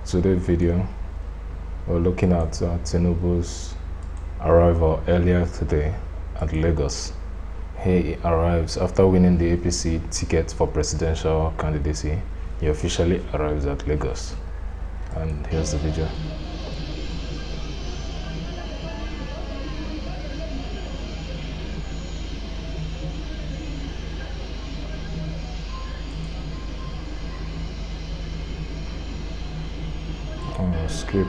Today's video, we're looking at Tinubu's arrival earlier today at Lagos. He arrives after winning the APC ticket for presidential candidacy. He officially arrives at Lagos. And here's the video. Skip.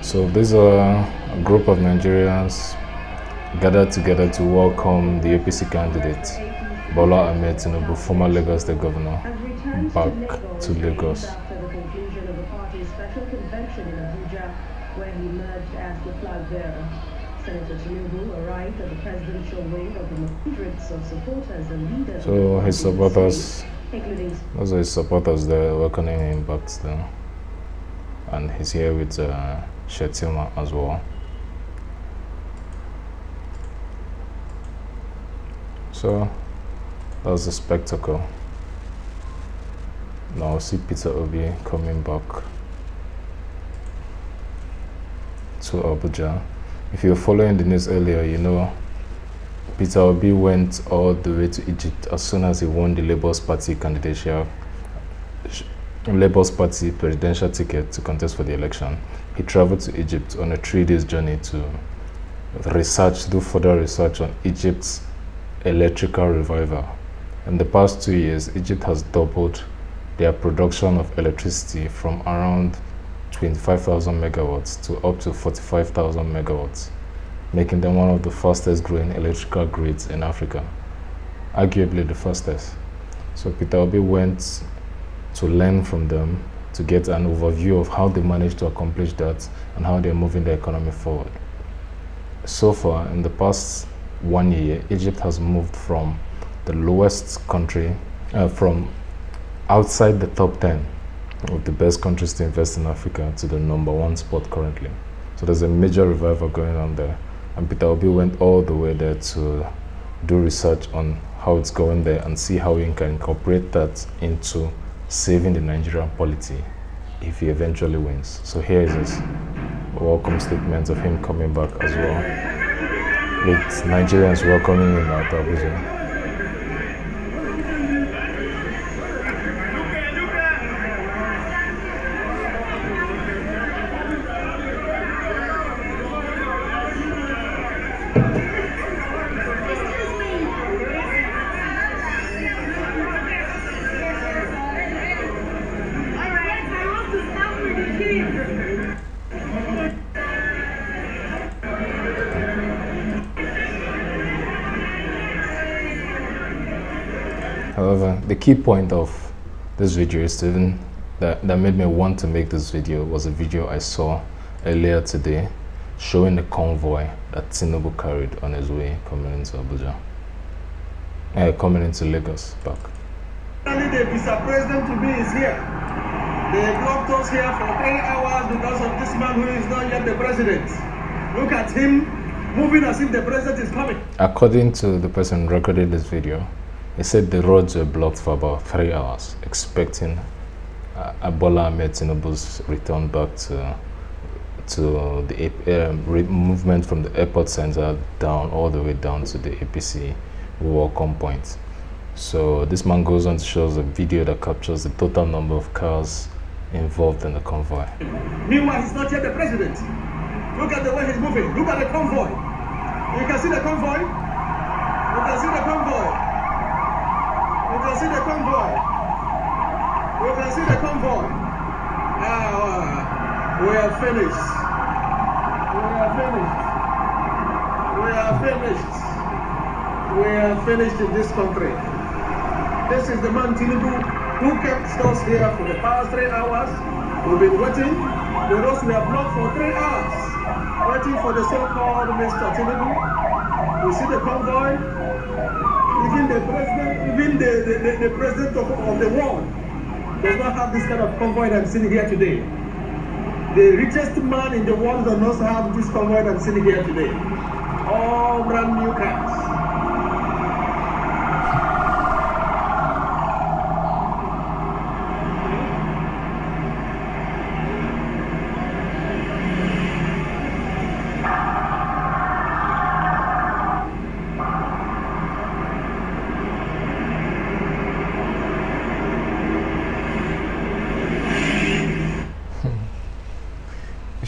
So these are a group of Nigerians gathered together to welcome the APC candidate, Bola Ahmed Tinubu, former Lagos State Governor, back to Lagos. After the conclusion of the party's special convention in Abuja, where he emerged as the flag bearer. Senator Tinubu arrived at the presidential wing of the hundreds of supporters and leaders. So his supporters, including those are his supporters, they're welcoming him back still. And he's here with Shetima as well. So that was a spectacle. Now see Peter Obi coming back to Abuja. If you're following the news earlier, you know Peter Obi went all the way to Egypt as soon as he won the Labour Party presidential ticket to contest for the election. He traveled to Egypt on a 3-day journey to do further research on Egypt's electrical revival. In the past 2 years, Egypt has doubled their production of electricity from around 25,000 megawatts to up to 45,000 megawatts, making them one of the fastest growing electrical grids in Africa, arguably the fastest. So Peter Obi went to learn from them to get an overview of how they managed to accomplish that and how they're moving the economy forward. So far, in the past 1 year, Egypt has moved from the lowest country, from outside the top 10 of the best countries to invest in Africa to the #1 spot currently. So there's a major revival going on there. And Peter Obi went all the way there to do research on how it's going there and see how we can incorporate that into saving the Nigerian polity if he eventually wins. So here is his welcome statement of him coming back as well, with Nigerians welcoming him at Abuja. However, the key point of this video is that made me want to make this video was a video I saw earlier today showing the convoy that Tinubu carried on his way coming into Abuja, coming into Lagos back. The Mr. President to be is here. They blocked us here for 3 hours because of this man who is not yet the president. Look at him moving as if the president is coming. According to the person recording this video, he said the roads were blocked for about 3 hours, expecting Bola Ahmed Tinubu's return back to the movement from the airport center down all the way down to the APC welcome point. So this man goes on to show us a video that captures the total number of cars involved in the convoy. Meanwhile, he's not yet the president. Look at the way he's moving. Look at the convoy. You can see the convoy. You can see the convoy. You can see the convoy. You can see the convoy. We are finished. We are finished. We are finished. We are finished in this country. This is the man Tinubu who kept us here for the past 3 hours. We've been waiting. The roads were blocked for 3 hours, waiting for the so-called Mr. Tinubu. You see the convoy. Even the president, the president of the world does not have this kind of convoy that I'm seeing here today. The richest man in the world does not have this convoy that I'm seeing here today. All brand new cars.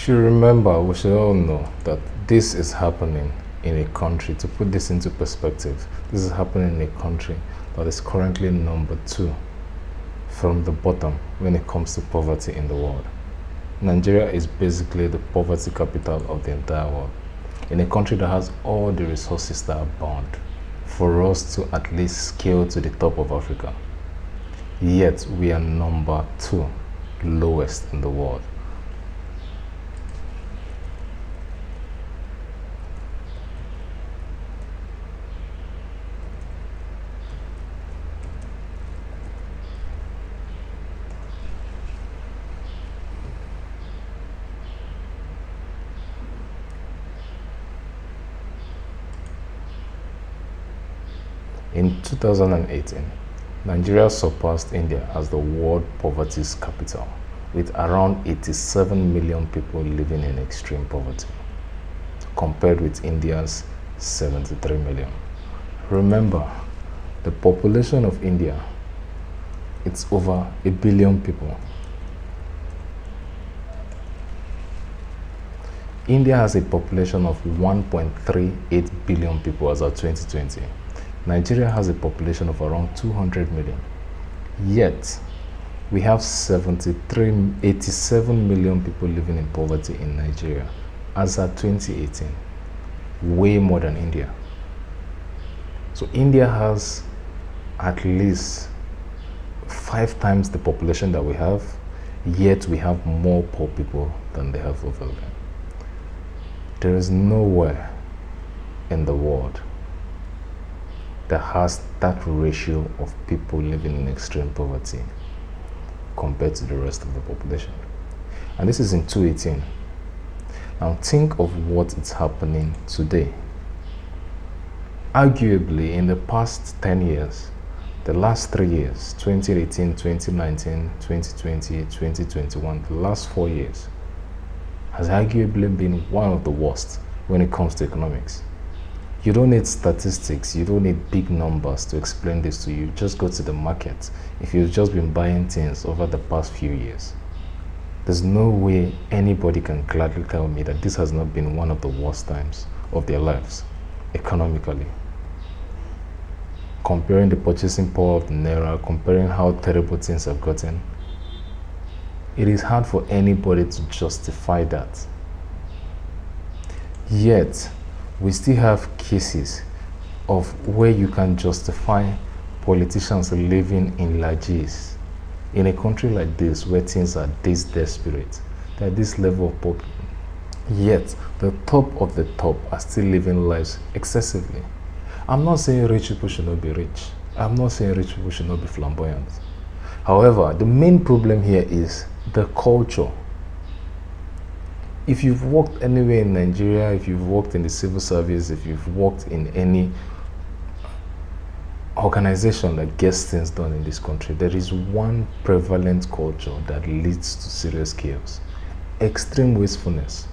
should remember, we should all know that this is happening in a country. To put this into perspective, this is happening in a country that is currently number 2 from the bottom when it comes to poverty in the world. Nigeria is basically the poverty capital of the entire world. In a country that has all the resources that are bound for us to at least scale to the top of Africa. Yet we are number 2 lowest in the world. In 2018, Nigeria surpassed India as the world poverty capital, with around 87 million people living in extreme poverty, compared with India's 73 million. Remember, the population of India, it's over 1 billion people. India has a population of 1.38 billion people as of 2020. Nigeria has a population of around 200 million. Yet, we have 87 million people living in poverty in Nigeria as of 2018. Way more than India. So India has at least 5 times the population that we have, yet we have more poor people than they have over there. There is nowhere in the world that has that ratio of people living in extreme poverty compared to the rest of the population. And this is in 2018. Now think of what is happening today. Arguably, in the past 10 years, the last 3 years, 2018, 2019, 2020, 2021, the last 4 years, has arguably been one of the worst when it comes to economics. You don't need statistics, you don't need big numbers to explain this to you. Just go to the market. If you've just been buying things over the past few years, there's no way anybody can gladly tell me that this has not been one of the worst times of their lives, economically. Comparing the purchasing power of the Naira, comparing how terrible things have gotten, it is hard for anybody to justify that. Yet, we still have cases of where you can justify politicians living in largesse. In a country like this, where things are this desperate, at this level of poverty, yet the top of the top are still living lives excessively. I'm not saying rich people should not be rich. I'm not saying rich people should not be flamboyant. However, the main problem here is the culture. If you've worked anywhere in Nigeria, if you've worked in the civil service, if you've worked in any organization that gets things done in this country, there is one prevalent culture that leads to serious chaos: extreme wastefulness.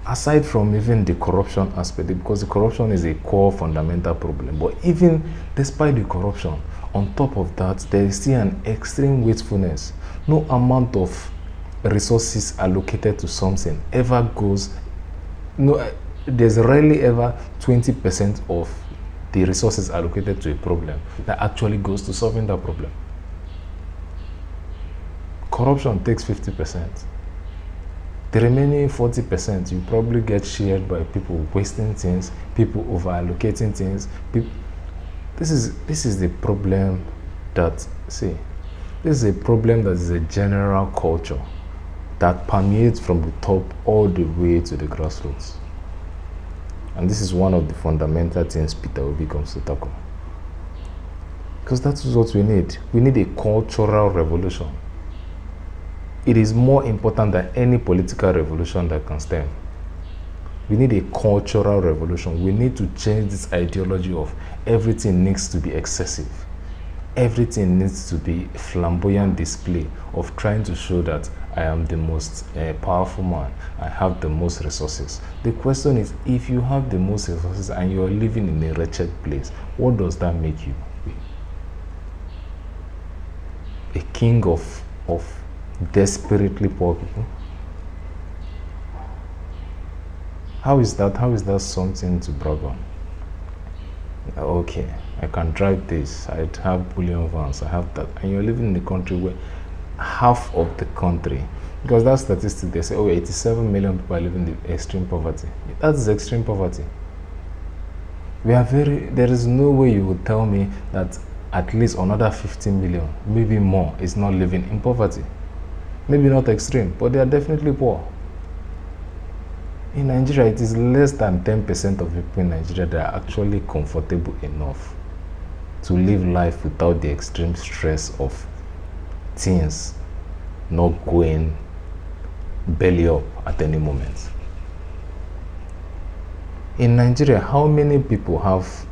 Aside from even the corruption aspect, because the corruption is a core fundamental problem, but even despite the corruption, on top of that, there is still an extreme wastefulness. No amount of resources allocated to something ever goes, there's rarely ever 20% of the resources allocated to a problem that actually goes to solving that problem. Corruption takes 50%. The remaining 40%, you probably get shared by people wasting things, people over-allocating things. This is the problem that, this is a problem that is a general culture that permeates from the top all the way to the grassroots. And this is one of the fundamental things Peter Obi comes to tackle. Because that is what we need. We need a cultural revolution. It is more important than any political revolution that can stem. We need a cultural revolution. We need to change this ideology of everything needs to be excessive. Everything needs to be a flamboyant display of trying to show that I am the most powerful man. I have the most resources. The question is, if you have the most resources and you are living in a wretched place, what does that make you? A king of desperately poor people. How is that? How is that something to brag on? Okay, I can drive this, I have bullion vans, I have that. And you're living in a country where half of the country, because that statistic, they say, 87 million people are living in extreme poverty. That's extreme poverty. There is no way you would tell me that at least another 15 million, maybe more, is not living in poverty. Maybe not extreme, but they are definitely poor. In Nigeria, it is less than 10% of people in Nigeria that are actually comfortable enough to live life without the extreme stress of things not going belly up at any moment. In Nigeria, how many people have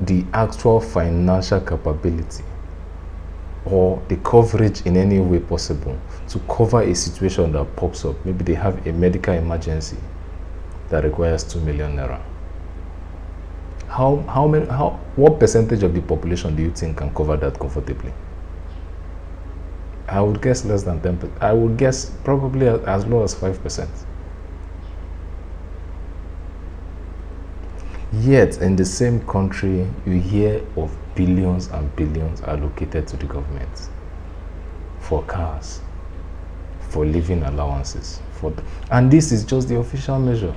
the actual financial capability or the coverage in any way possible to cover a situation that pops up? Maybe they have a medical emergency that requires 2 million naira. What percentage of the population do you think can cover that comfortably? I would guess less than 10%. I would guess probably as low as 5%. Yet, in the same country, you hear of billions and billions allocated to the government for cars, for living allowances, and this is just the official measure.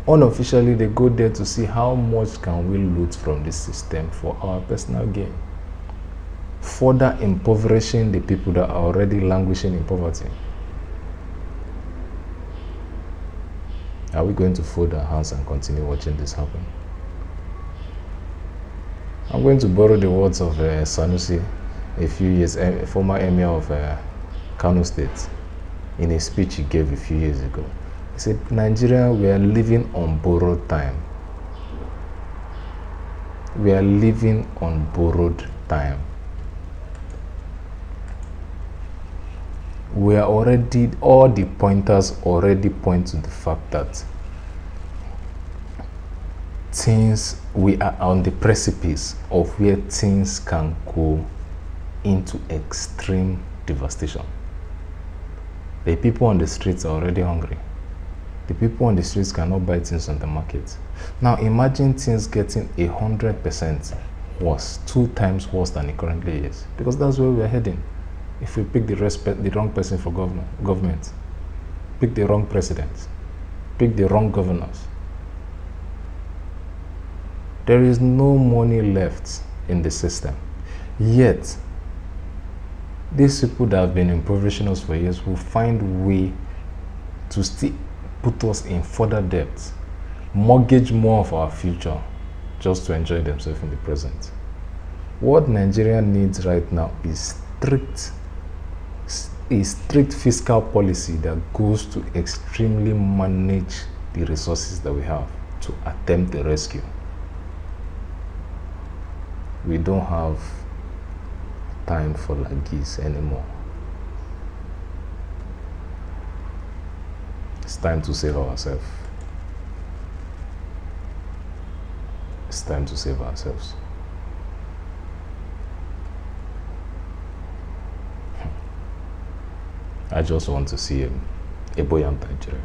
Unofficially, they go there to see how much can we loot from the system for our personal gain, further impoverishing the people that are already languishing in poverty. Are we going to fold our hands and continue watching this happen? I'm going to borrow the words of Sanusi, a former emir of Kano State, in a speech he gave a few years ago. He said, Nigeria, we are living on borrowed time. We are living on borrowed time. We are already, all the pointers already point to the fact that we are on the precipice of where things can go into extreme devastation. The people on the streets are already hungry. The people on the streets cannot buy things on the market. Now imagine things getting 100% worse, 2 times worse than it currently is, because that's where we are heading. If we pick the wrong person for government, pick the wrong president, pick the wrong governors, there is no money left in the system. Yet, these people that have been impoverishing us for years will find a way to still put us in further debt, mortgage more of our future just to enjoy themselves in the present. What Nigeria needs right now is a strict fiscal policy that goes to extremely manage the resources that we have to attempt the rescue. We don't have time for largesse anymore. It's time to save ourselves. It's time to save ourselves. I just want to see a buoyant Nigeria.